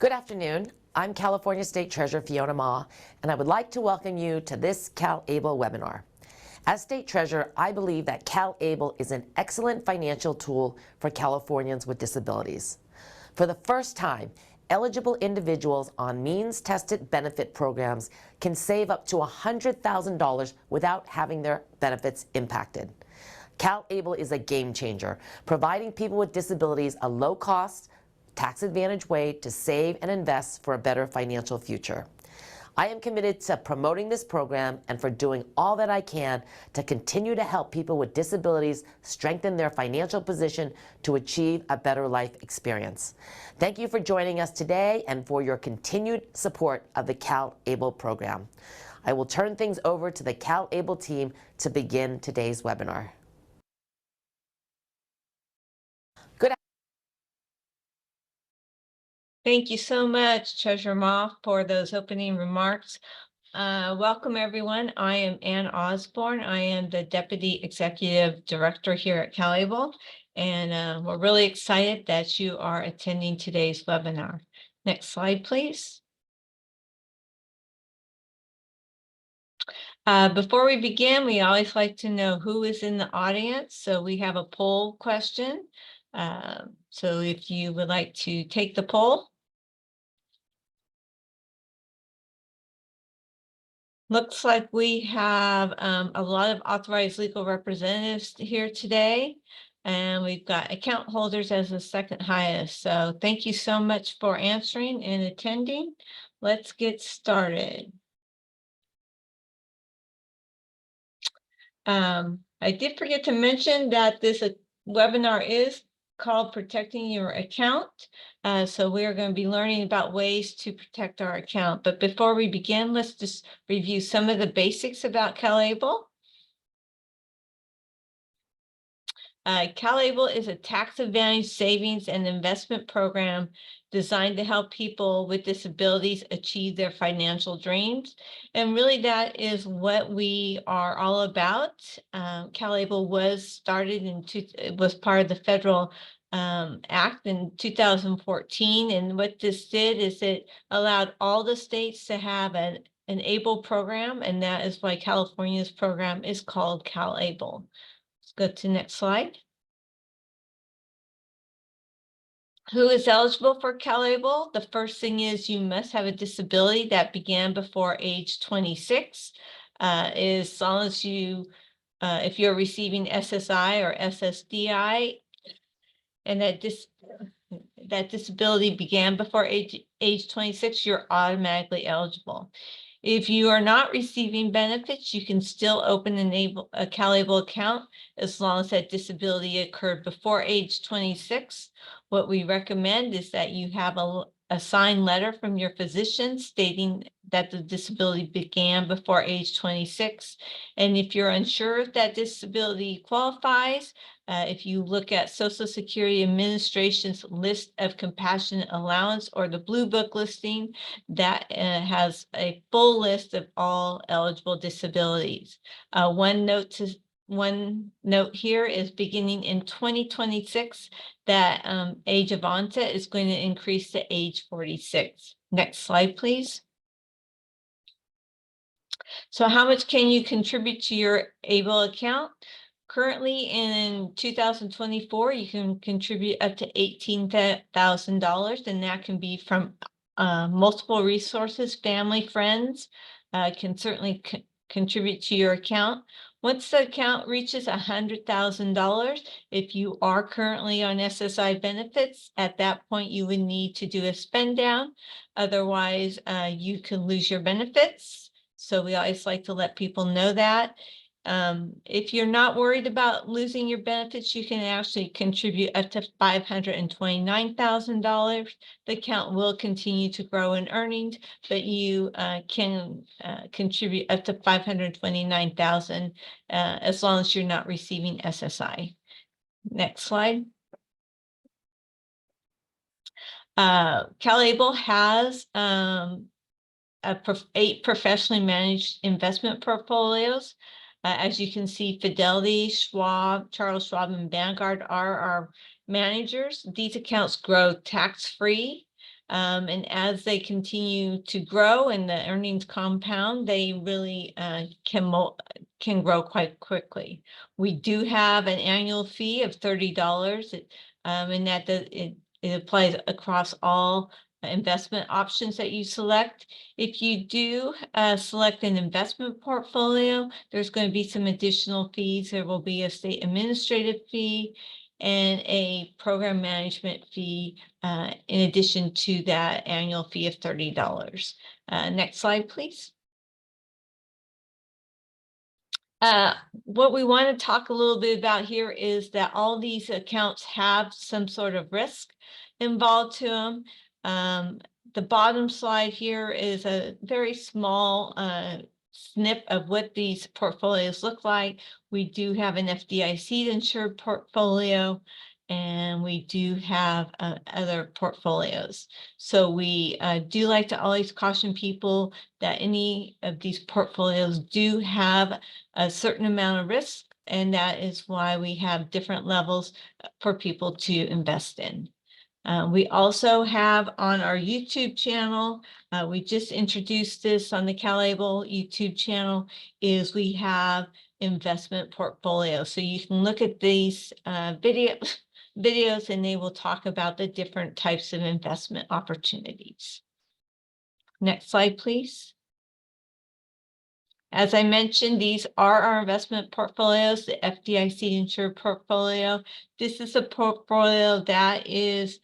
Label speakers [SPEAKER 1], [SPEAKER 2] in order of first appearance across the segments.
[SPEAKER 1] Good afternoon. I'm California State Treasurer Fiona Ma, and I would like to welcome you to this CalABLE webinar. As State Treasurer, I believe that CalABLE is an excellent financial tool for Californians with disabilities. For the first time, eligible individuals on means-tested benefit programs can save up to $100,000 without having their benefits impacted. CalABLE is a game changer, providing people with disabilities a low-cost, tax-advantaged way to save and invest for a better financial future. I am committed to promoting this program and for doing all that I can to continue to help people with disabilities strengthen their financial position to achieve a better life experience. Thank you for joining us today and for your continued support of the CalABLE program. I will turn things over to the CalABLE team to begin today's webinar.
[SPEAKER 2] Thank you so much, Treasurer Ma, for those opening remarks. Welcome, everyone. I am Ann Osborne. I am the Deputy Executive Director here at CalABLE, and we're really excited that you are attending today's webinar. Next slide, please. Before we begin, we always like to know who is in the audience, so we have a poll question. So if you would like to take the poll. Looks like we have a lot of authorized legal representatives here today, and we've got account holders as the second highest. So thank you so much for answering and attending. Let's get started. I did forget to mention that this webinar is called Protecting Your Account. So we are going to be learning about ways to protect our account. But before we begin, let's just review some of the basics about CalABLE. CalABLE is a tax-advantaged savings and investment program designed to help people with disabilities achieve their financial dreams. And really that is what we are all about. CalABLE was started it was part of the federal act in 2014. And what this did is it allowed all the states to have an ABLE program. And that is why California's program is called CalABLE. Let's go to the next slide. Who is eligible for CalABLE? The first thing is you must have a disability that began before age 26. As long as you, if you're receiving SSI or SSDI, and that disability began before age 26, you're automatically eligible. If you are not receiving benefits, you can still open a CalABLE account as long as that disability occurred before age 26. What we recommend is that you have a signed letter from your physician stating that the disability began before age 26. And if you're unsure if that disability qualifies, if you look at Social Security Administration's list of compassionate allowance or the Blue Book listing, that has a full list of all eligible disabilities. One note here is beginning in 2026, that age of onset is going to increase to age 46. Next slide, please. So how much can you contribute to your ABLE account? Currently in 2024, you can contribute up to $18,000, and that can be from multiple resources. Family, friends can certainly contribute to your account. Once the account reaches $100,000, if you are currently on SSI benefits, at that point you would need to do a spend down. Otherwise, you can lose your benefits. So we always like to let people know that. If you're not worried about losing your benefits, you can actually contribute up to $529,000. The account will continue to grow in earnings, but you can contribute up to $529,000 as long as you're not receiving SSI. Next slide. CalABLE has 8 professionally managed investment portfolios. As you can see, Fidelity, Schwab, Charles Schwab, and Vanguard are our managers. These accounts grow tax-free. And as they continue to grow and the earnings compound, they really can grow quite quickly. We do have an annual fee of $30, and it applies across all investment options that you select. If you do select an investment portfolio, there's going to be some additional fees. There will be a state administrative fee and a program management fee in addition to that annual fee of $30. Next slide, please. What we want to talk a little bit about here is that all these accounts have some sort of risk involved to them. The bottom slide here is a very small snip of what these portfolios look like. We do have an FDIC insured portfolio, and we do have other portfolios. So we do like to always caution people that any of these portfolios do have a certain amount of risk, and that is why we have different levels for people to invest in. We also have on our YouTube channel, we just introduced this on the CalABLE YouTube channel, is we have investment portfolios. So you can look at these videos and they will talk about the different types of investment opportunities. Next slide, please. As I mentioned, these are our investment portfolios, the FDIC insured portfolio. This is a portfolio that is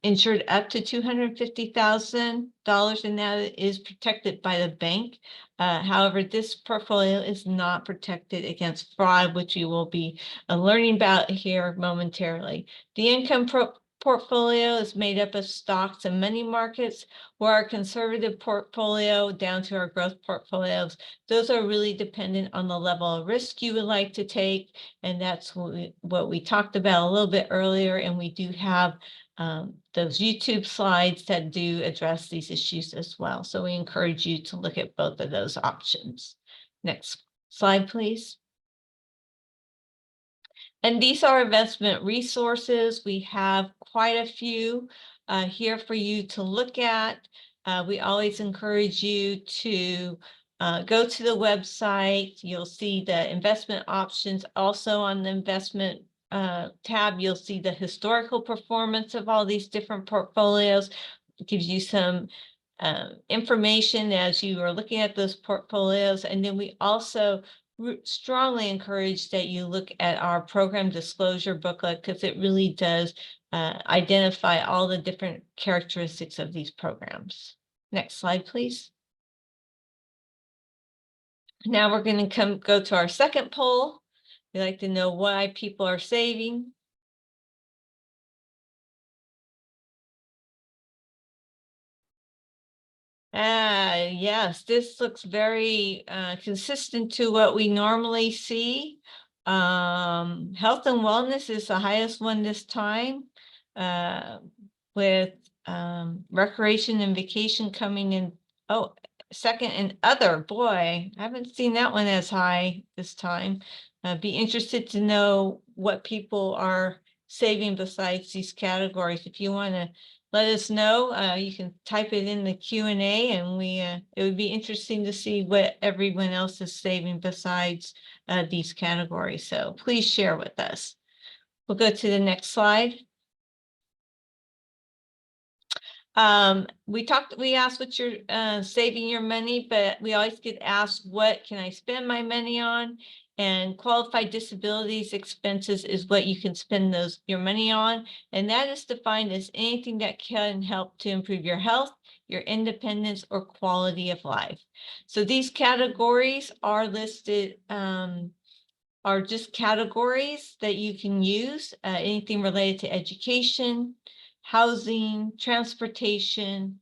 [SPEAKER 2] insured up to $250,000, and that is protected by the bank. However, this portfolio is not protected against fraud, which we will be learning about here momentarily. The income portfolio is made up of stocks and money markets, where our conservative portfolio down to our growth portfolios, those are really dependent on the level of risk you would like to take. And that's what we talked about a little bit earlier. And we do have those YouTube slides that do address these issues as well. So we encourage you to look at both of those options. Next slide, please. And these are investment resources. We have quite a few here for you to look at. We always encourage you to go to the website. You'll see the investment options. Also on the investment tab, you'll see the historical performance of all these different portfolios. It gives you some information as you are looking at those portfolios. And then we also strongly encourage that you look at our program disclosure booklet, because it really does identify all the different characteristics of these programs. Next slide, please. Now we're going to go to our second poll. We like to know why people are saving. Yes, this looks very consistent to what we normally see. Health and wellness is the highest one this time, with recreation and vacation coming in. Oh, second and other. Boy, I haven't seen that one as high this time. Be interested to know what people are saving besides these categories. If you want to let us know, you can type it in the Q&A, and it would be interesting to see what everyone else is saving besides these categories. So please share with us. We'll go to the next slide. We asked what you're saving your money, but we always get asked, what can I spend my money on? And qualified disabilities expenses is what you can spend your money on. And that is defined as anything that can help to improve your health, your independence, or quality of life. So these categories are listed, are just categories that you can use, anything related to education, housing, transportation,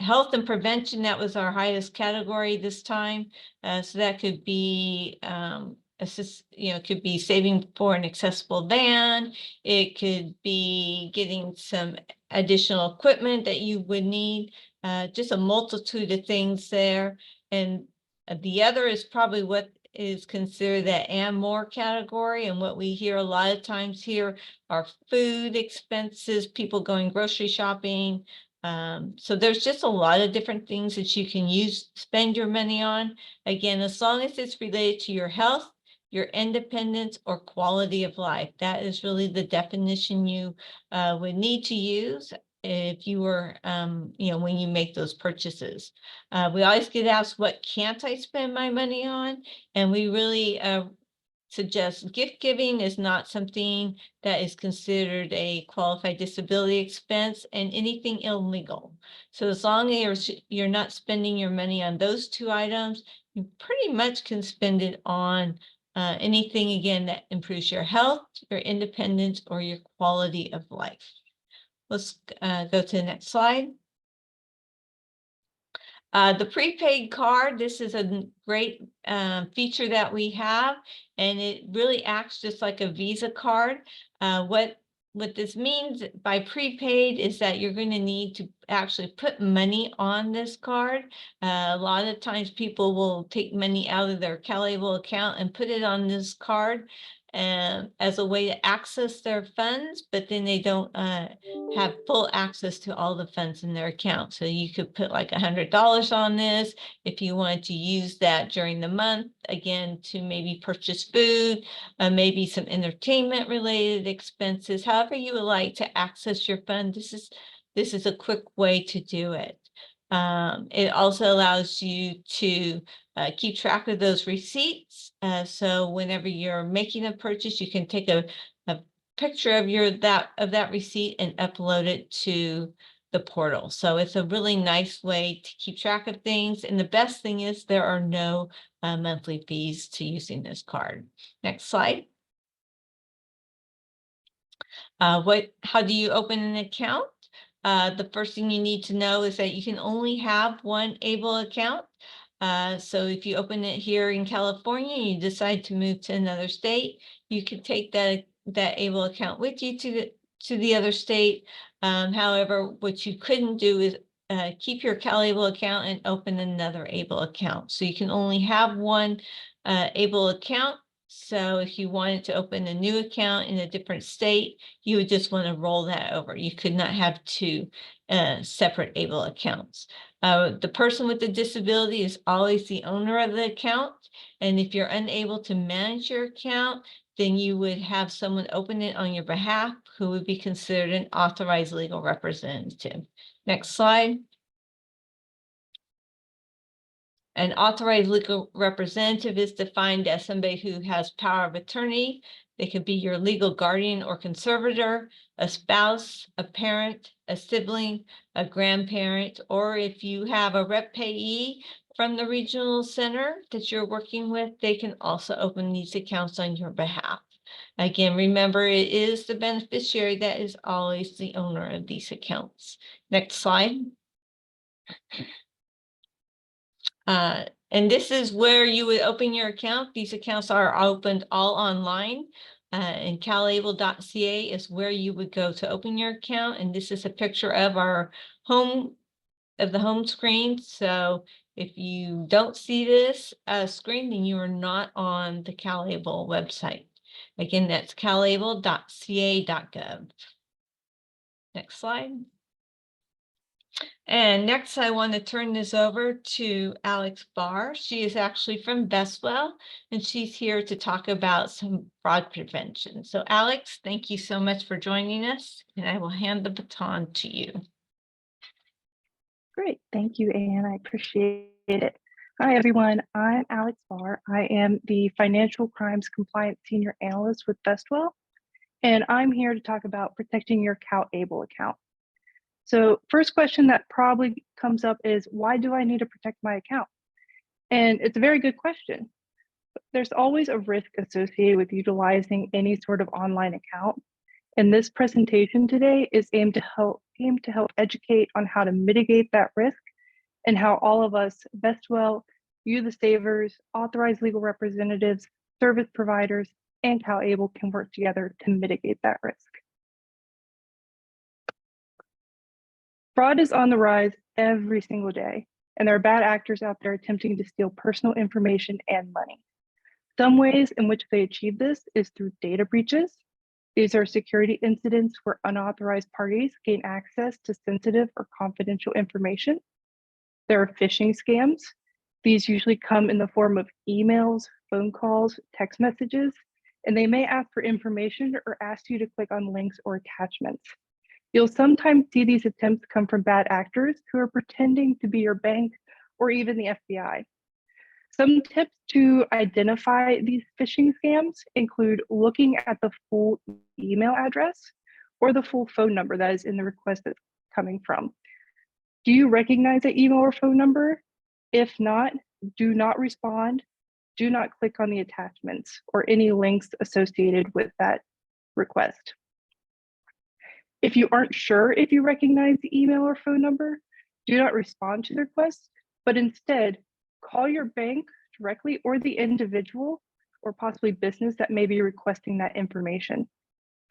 [SPEAKER 2] health and prevention. That was our highest category this time. So that could be could be saving for an accessible van. It could be getting some additional equipment that you would need, just a multitude of things there. And the other is probably what is considered that and more category. And what we hear a lot of times here are food expenses, people going grocery shopping. So there's just a lot of different things that you can spend your money on. Again, as long as it's related to your health, your independence, or quality of life. That is really the definition you would need to use if you were, when you make those purchases. We always get asked, what can't I spend my money on? And we really suggest gift giving is not something that is considered a qualified disability expense, and anything illegal. So as long as you're not spending your money on those two items, you pretty much can spend it on anything, again, that improves your health, your independence, or your quality of life. Let's go to the next slide. The prepaid card, this is a great feature that we have, and it really acts just like a Visa card. What this means by prepaid is that you're going to need to actually put money on this card. A lot of times people will take money out of their CalABLE account and put it on this card as a way to access their funds, but then they don't have full access to all the funds in their account. So you could put like $100 on this if you wanted to use that during the month, again, to maybe purchase food, maybe some entertainment related expenses, however you would like to access your fund. This is a quick way to do it. It also allows you to keep track of those receipts. So whenever you're making a purchase, you can take a picture of that receipt and upload it to the portal. So it's a really nice way to keep track of things. And the best thing is there are no monthly fees to using this card. Next slide. How do you open an account? The first thing you need to know is that you can only have one ABLE account. So if you open it here in California, you decide to move to another state, you could take that ABLE account with you to the other state. However, what you couldn't do is keep your CalABLE account and open another ABLE account. So you can only have one ABLE account. So if you wanted to open a new account in a different state, you would just want to roll that over. You could not have two separate ABLE accounts. The person with the disability is always the owner of the account. And if you're unable to manage your account, then you would have someone open it on your behalf who would be considered an authorized legal representative. Next slide. An authorized legal representative is defined as somebody who has power of attorney. They could be your legal guardian or conservator, a spouse, a parent, a sibling, a grandparent, or if you have a rep payee from the regional center that you're working with, they can also open these accounts on your behalf. Again, remember, it is the beneficiary that is always the owner of these accounts. Next slide. And this is where you would open your account. These accounts are opened all online. And calable.ca is where you would go to open your account. And this is a picture of the home screen. So if you don't see this screen, then you are not on the CalABLE website. Again, that's calable.ca.gov. Next slide. And next, I want to turn this over to Alex Barr. She is actually from Vestwell, and she's here to talk about some fraud prevention. So Alex, thank you so much for joining us, and I will hand the baton to you.
[SPEAKER 3] Great, thank you, Anne. I appreciate it. Hi, everyone. I'm Alex Barr. I am the Financial Crimes Compliance Senior Analyst with Vestwell, and I'm here to talk about protecting your CalABLE account. So first question that probably comes up is, why do I need to protect my account? And it's a very good question. There's always a risk associated with utilizing any sort of online account. And this presentation today is aimed to help educate on how to mitigate that risk and how all of us, Vestwell, You the Savers, authorized legal representatives, service providers, and CalABLE can work together to mitigate that risk. Fraud is on the rise every single day, and there are bad actors out there attempting to steal personal information and money. Some ways in which they achieve this is through data breaches. These are security incidents where unauthorized parties gain access to sensitive or confidential information. There are phishing scams. These usually come in the form of emails, phone calls, text messages, and they may ask for information or ask you to click on links or attachments. You'll sometimes see these attempts come from bad actors who are pretending to be your bank or even the FBI. Some tips to identify these phishing scams include looking at the full email address or the full phone number that is in the request that's coming from. Do you recognize the email or phone number? If not, do not respond. Do not click on the attachments or any links associated with that request. If you aren't sure if you recognize the email or phone number, do not respond to the request, but instead call your bank directly or the individual or possibly business that may be requesting that information.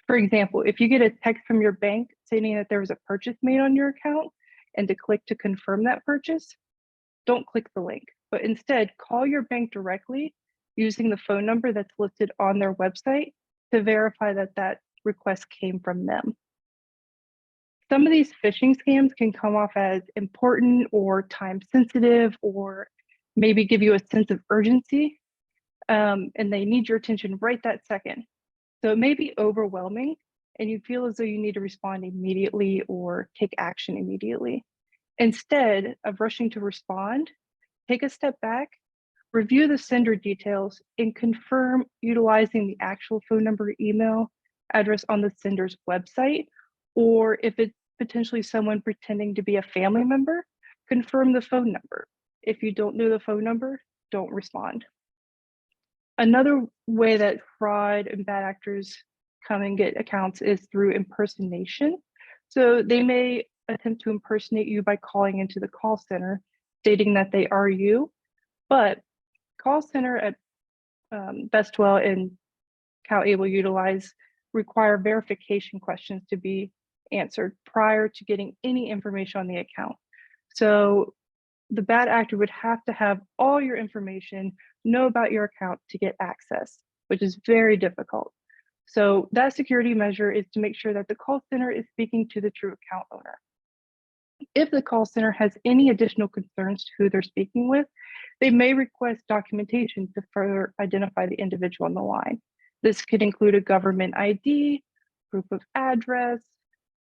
[SPEAKER 3] For example, if you get a text from your bank stating that there was a purchase made on your account and to click to confirm that purchase, don't click the link, but instead call your bank directly using the phone number that's listed on their website to verify that that request came from them. Some of these phishing scams can come off as important or time sensitive or maybe give you a sense of urgency, and they need your attention right that second. So it may be overwhelming and you feel as though you need to respond immediately or take action immediately. Instead of rushing to respond, take a step back, review the sender details, and confirm utilizing the actual phone number, email address on the sender's website, or if it's potentially someone pretending to be a family member, confirm the phone number. If you don't know the phone number, don't respond. Another way that fraud and bad actors come and get accounts is through impersonation. So they may attempt to impersonate you by calling into the call center, stating that they are you, but call center at Vestwell and CalABLE Utilize require verification questions to be answered prior to getting any information on the account. So the bad actor would have to have all your information, know about your account to get access, which is very difficult. So that security measure is to make sure that the call center is speaking to the true account owner. If the call center has any additional concerns to who they're speaking with, they may request documentation to further identify the individual on the line. This could include a government ID, proof of address,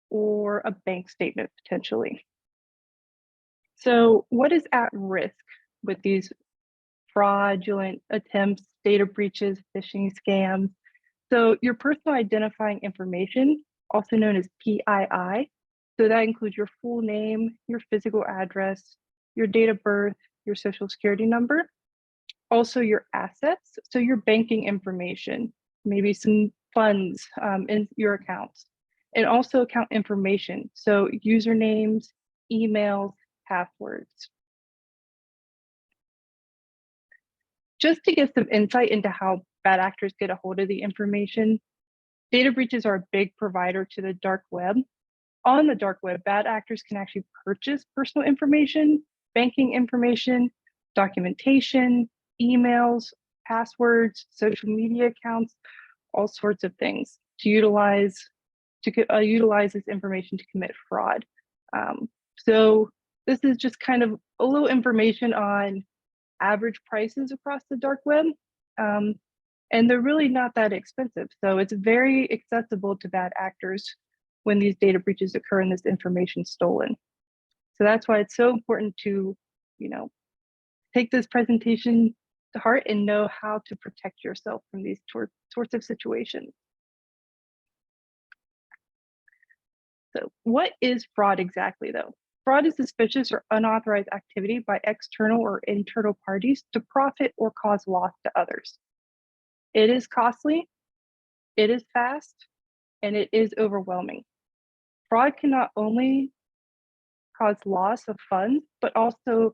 [SPEAKER 3] or a bank statement potentially. So what is at risk with these fraudulent attempts, data breaches, phishing scams? So your personal identifying information, also known as PII, so that includes your full name, your physical address, your date of birth, your social security number, also your assets, so your banking information, maybe some funds in your accounts, and also account information, so usernames, emails, passwords. Just to give some insight into how bad actors get a hold of the information, data breaches are a big provider to the dark web. On the dark web, bad actors can actually purchase personal information, banking information, documentation, emails, passwords, social media accounts, all sorts of things to utilize this information to commit fraud. So this is just kind of a little information on average prices across the dark web. And they're really not that expensive. So it's very accessible to bad actors when these data breaches occur and this information stolen. So that's why it's so important to, take this presentation to heart and know how to protect yourself from these sorts of situations. So what is fraud exactly though? Fraud is suspicious or unauthorized activity by external or internal parties to profit or cause loss to others. It is costly, it is fast, and it is overwhelming. Fraud can not only cause loss of funds, but also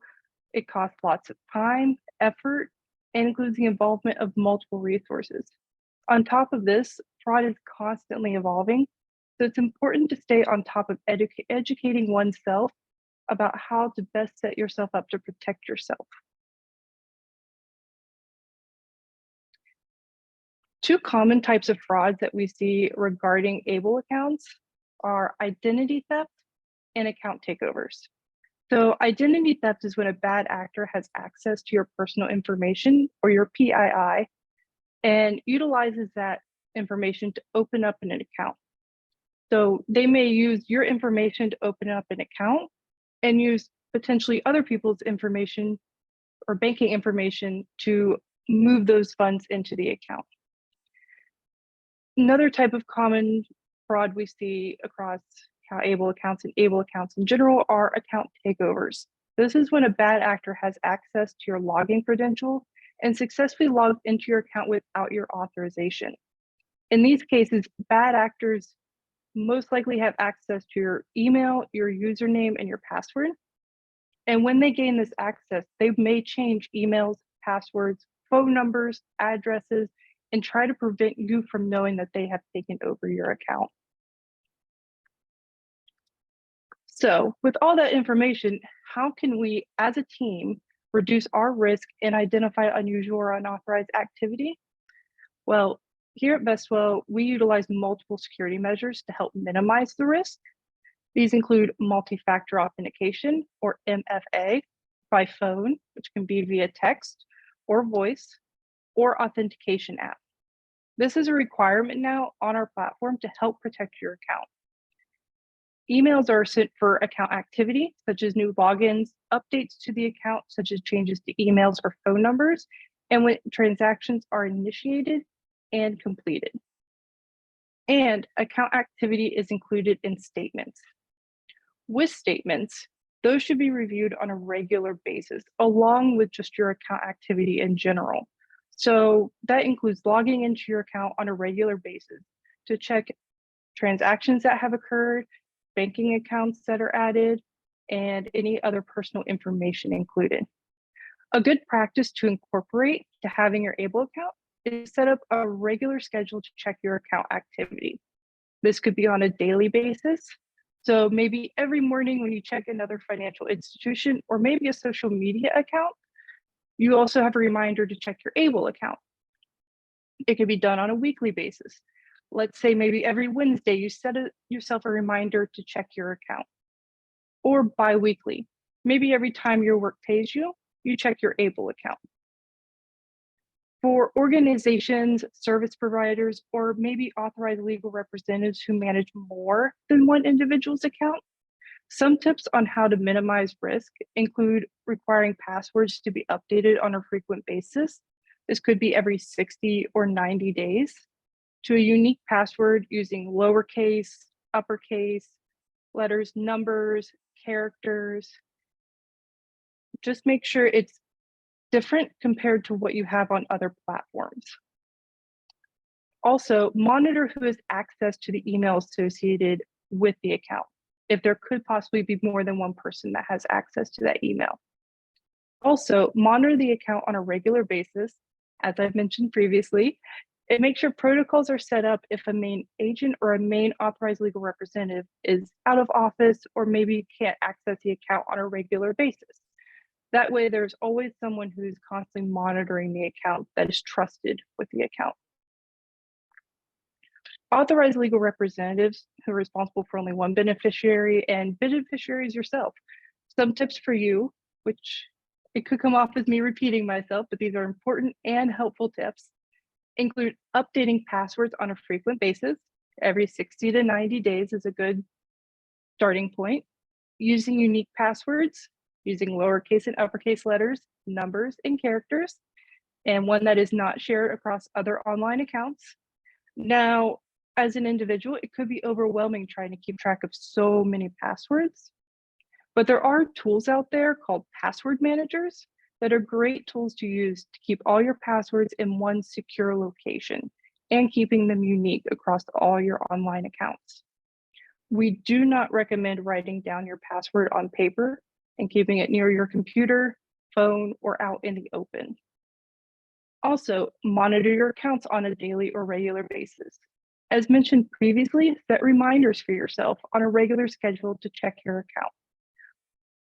[SPEAKER 3] it costs lots of time, effort, and includes the involvement of multiple resources. On top of this, fraud is constantly evolving, so it's important to stay on top of educating oneself about how to best set yourself up to protect yourself. Two common types of frauds that we see regarding ABLE accounts are identity theft and account takeovers. So identity theft is when a bad actor has access to your personal information or your PII and utilizes that information to open up an account. So they may use your information to open up an account and use potentially other people's information or banking information to move those funds into the account. Another type of common fraud we see across CalABLE accounts and ABLE accounts in general are account takeovers. This is when a bad actor has access to your login credential and successfully logged into your account without your authorization. In these cases, bad actors most likely have access to your email, your username, and your password. And when they gain this access, they may change emails, passwords, phone numbers, addresses, and try to prevent you from knowing that they have taken over your account. So with all that information, how can we as a team reduce our risk and identify unusual or unauthorized activity? Well, here at Vestwell, we utilize multiple security measures to help minimize the risk. These include multi-factor authentication, or MFA, by phone, which can be via text or voice, or authentication app. This is a requirement now on our platform to help protect your account. Emails are sent for account activity, such as new logins, updates to the account, such as changes to emails or phone numbers, and when transactions are initiated and completed. And account activity is included in statements. With statements, those should be reviewed on a regular basis, along with just your account activity in general. So that includes logging into your account on a regular basis to check transactions that have occurred, banking accounts that are added, and any other personal information included. A good practice to incorporate to having your ABLE account is set up a regular schedule to check your account activity. This could be on a daily basis. So maybe every morning when you check another financial institution or maybe a social media account, you also have a reminder to check your ABLE account. It could be done on a weekly basis. Let's say maybe every Wednesday you set yourself a reminder to check your account. Or bi-weekly. Maybe every time your work pays you, you check your ABLE account. For organizations, service providers, or maybe authorized legal representatives who manage more than one individual's account, some tips on how to minimize risk include requiring passwords to be updated on a frequent basis. This could be every 60 or 90 days, to a unique password using lowercase, uppercase, letters, numbers, characters. Just make sure it's different compared to what you have on other platforms. Also, monitor who has access to the email associated with the account, if there could possibly be more than one person that has access to that email. Also, monitor the account on a regular basis, as I've mentioned previously, and make sure protocols are set up if a main agent or a main authorized legal representative is out of office or maybe can't access the account on a regular basis. That way, there's always someone who's constantly monitoring the account that is trusted with the account. Authorized legal representatives who are responsible for only one beneficiary and beneficiaries yourself. Some tips for you, which it could come off as me repeating myself, but these are important and helpful tips, include updating passwords on a frequent basis. Every 60 to 90 days is a good starting point. Using unique passwords, using lowercase and uppercase letters, numbers, and characters, and one that is not shared across other online accounts. Now, as an individual, it could be overwhelming trying to keep track of so many passwords, but there are tools out there called password managers that are great tools to use to keep all your passwords in one secure location and keeping them unique across all your online accounts. We do not recommend writing down your password on paper and keeping it near your computer, phone, or out in the open. Also, monitor your accounts on a daily or regular basis. As mentioned previously, set reminders for yourself on a regular schedule to check your account.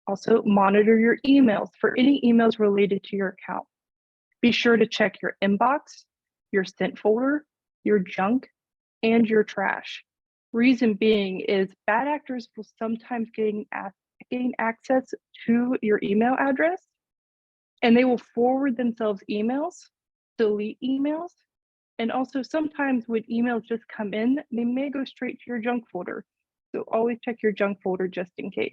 [SPEAKER 3] Also, monitor your emails for any emails related to your account. Be sure to check your inbox your sent folder, your junk, and your trash. Reason being is bad actors will sometimes gain access to your email address, and they will forward themselves emails, delete emails, and also sometimes when emails just come in, they may go straight to your junk folder. So always check your junk folder just in case.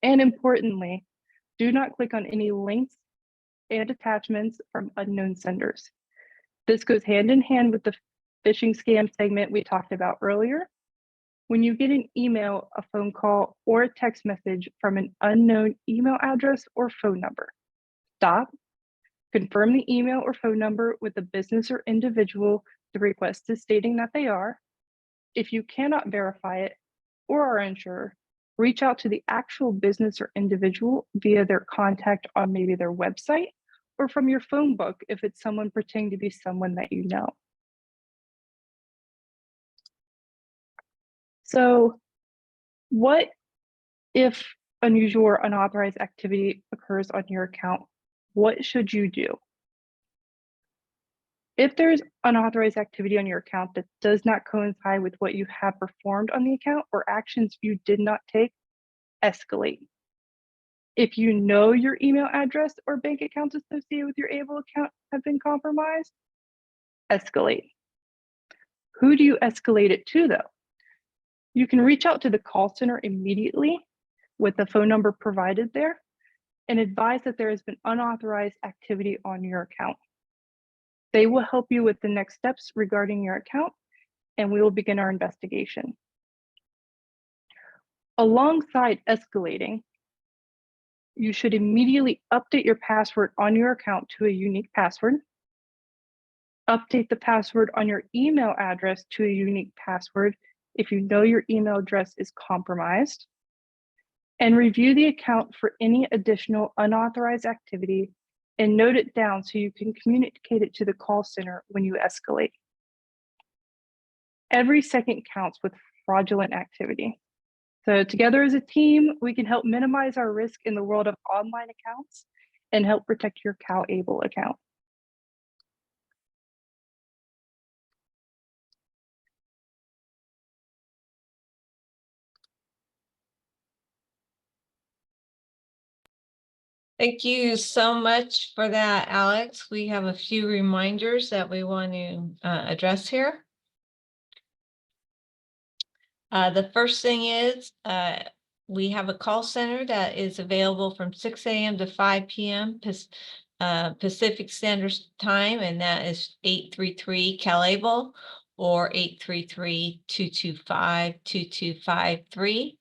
[SPEAKER 3] And importantly, do not click on any links and attachments from unknown senders. This goes hand in hand with the phishing scam segment we talked about earlier. When you get an email, a phone call, or a text message from an unknown email address or phone number, stop, confirm the email or phone number with the business or individual the request is stating that they are. If you cannot verify it or are unsure, reach out to the actual business or individual via their contact on maybe their website or from your phone book if it's someone pretending to be someone that you know. So what if unusual or unauthorized activity occurs on your account? What should you do? If there's unauthorized activity on your account that does not coincide with what you have performed on the account or actions you did not take, escalate. If you know your email address or bank accounts associated with your ABLE account have been compromised, escalate. Who do you escalate it to though? You can reach out to the call center immediately with the phone number provided there and advise that there has been unauthorized activity on your account. They will help you with the next steps regarding your account, and we will begin our investigation. Alongside escalating, you should immediately update your password on your account to a unique password, update the password on your email address to a unique password if you know your email address is compromised, and review the account for any additional unauthorized activity and note it down so you can communicate it to the call center when you escalate. Every second counts with fraudulent activity. So together as a team, we can help minimize our risk in the world of online accounts and help protect your CalABLE account.
[SPEAKER 2] Thank you so much for that, Alex. We have a few reminders that we want to address here. The first thing is we have a call center that is available from 6 a.m. to 5 p.m. Pacific Standard Time, and that is 833-CalABLE or 833-225-2253.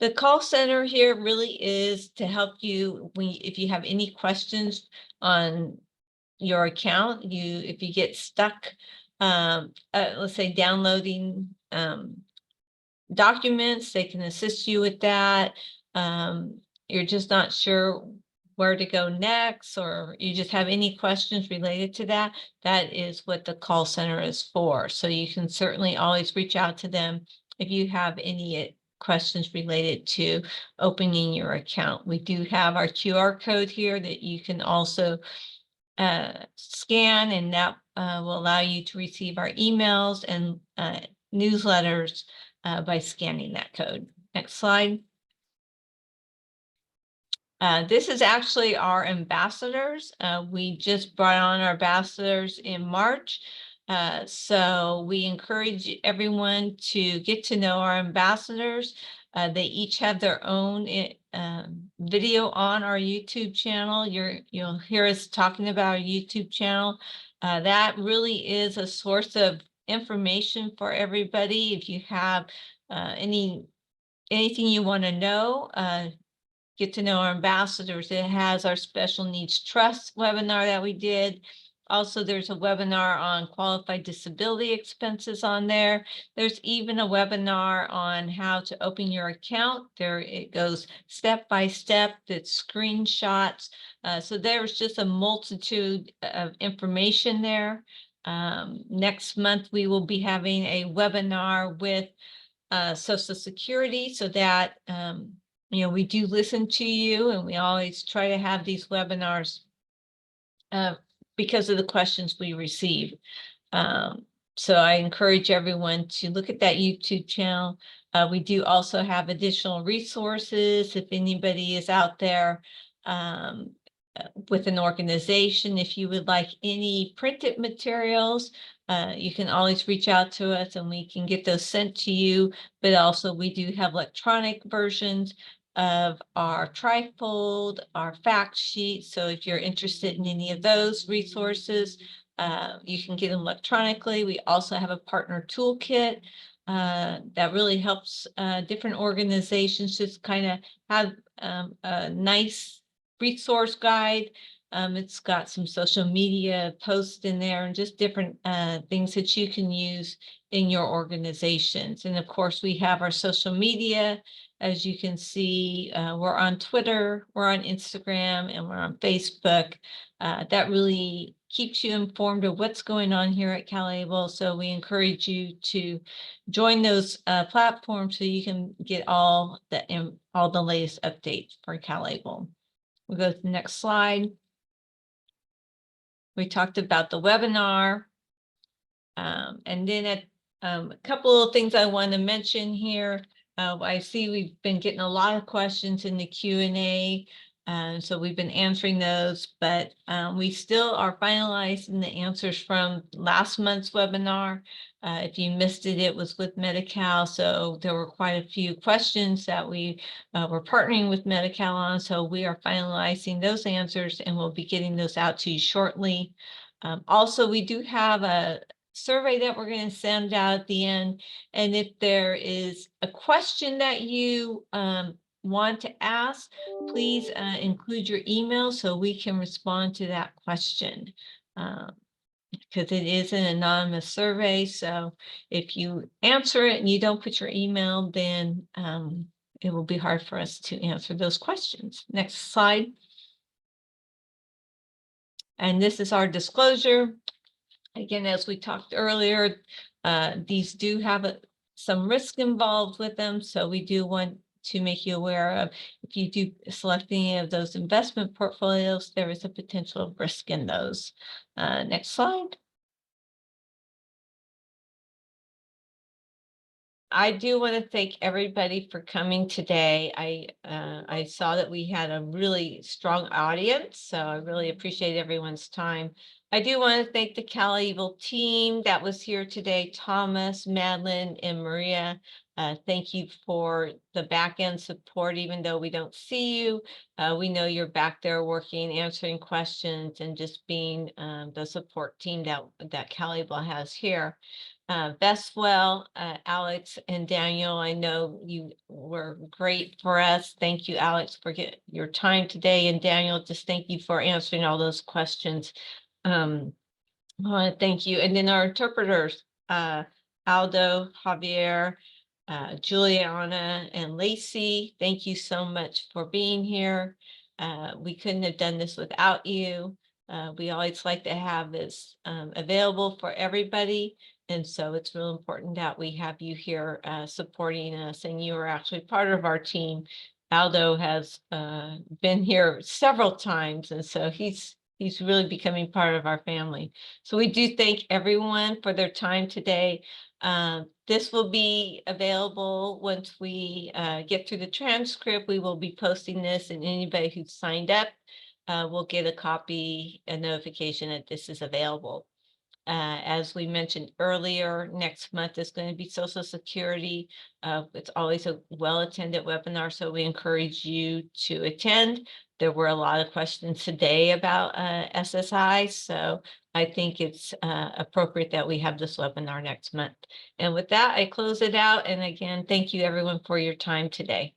[SPEAKER 2] The call center here really is to help you if you have any questions on your account. If you get stuck, let's say downloading documents, they can assist you with that. You're just not sure where to go next, or you just have any questions related to that, that is what the call center is for. So you can certainly always reach out to them if you have any questions related to opening your account. We do have our QR code here that you can also scan, and that will allow you to receive our emails and newsletters by scanning that code. Next slide. This is actually our ambassadors. We just brought on our ambassadors in March. So we encourage everyone to get to know our ambassadors. They each have their own video on our YouTube channel. You'll hear us talking about our YouTube channel. That really is a source of information for everybody. If you have anything you want to know, get to know our ambassadors. It has our Special Needs Trust webinar that we did. Also, there's a webinar on qualified disability expenses on there. There's even a webinar on how to open your account. There it goes step by step, that's screenshots. So there's just a multitude of information there. Next month, we will be having a webinar with Social Security, so that we do listen to you, and we always try to have these webinars because of the questions we receive. So I encourage everyone to look at that YouTube channel. We do also have additional resources if anybody is out there with an organization. If you would like any printed materials, you can always reach out to us and we can get those sent to you. But also we do have electronic versions of our trifold, our fact sheet. So if you're interested in any of those resources, you can get them electronically. We also have a partner toolkit that really helps different organizations just kind of have a nice resource guide. It's got some social media posts in there and just different things that you can use in your organizations. And of course, we have our social media. As you can see, we're on Twitter, we're on Instagram, and we're on Facebook. That really keeps you informed of what's going on here at CalABLE. So we encourage you to join those platforms so you can get all the latest updates for CalABLE. We'll go to the next slide. We talked about the webinar. And then a couple of things I want to mention here. I see we've been getting a lot of questions in the Q&A. So we've been answering those, but we still are finalizing the answers from last month's webinar. If you missed it, it was with Medi-Cal. So there were quite a few questions that we were partnering with Medi-Cal on. So we are finalizing those answers and we'll be getting those out to you shortly. Also, we do have a survey that we're going to send out at the end. And if there is a question that you want to ask, please include your email so we can respond to that question. Because it is an anonymous survey. So if you answer it and you don't put your email, then it will be hard for us to answer those questions. Next slide. And this is our disclosure. Again, as we talked earlier, these do have some risk involved with them. So we do want to make you aware of, if you do select any of those investment portfolios, there is a potential risk in those. Next slide. I do want to thank everybody for coming today. I saw that we had a really strong audience, so I really appreciate everyone's time. I do want to thank the CalABLE team that was here today, Thomas, Madeline, and Maria. Thank you for the back end support, even though we don't see you. We know you're back there working, answering questions, and just being the support team that CalABLE has here. Vestwell, Alex, and Daniel, I know you were great for us. Thank you, Alex, for your time today. And Daniel, just thank you for answering all those questions. I want to thank you. And then our interpreters, Aldo, Javier, Juliana, and Lacey, thank you so much for being here. We couldn't have done this without you. We always like to have this available for everybody. And so it's real important that we have you here supporting us, and you are actually part of our team. Aldo has been here several times, and so he's really becoming part of our family. So we do thank everyone for their time today. This will be available once we get through the transcript. We will be posting this, and anybody who's signed up will get a copy, a notification that this is available. As we mentioned earlier, next month is going to be Social Security. It's always a well-attended webinar, so we encourage you to attend. There were a lot of questions today about SSI, so I think it's appropriate that we have this webinar next month. And with that, I close it out. And again, thank you everyone for your time today.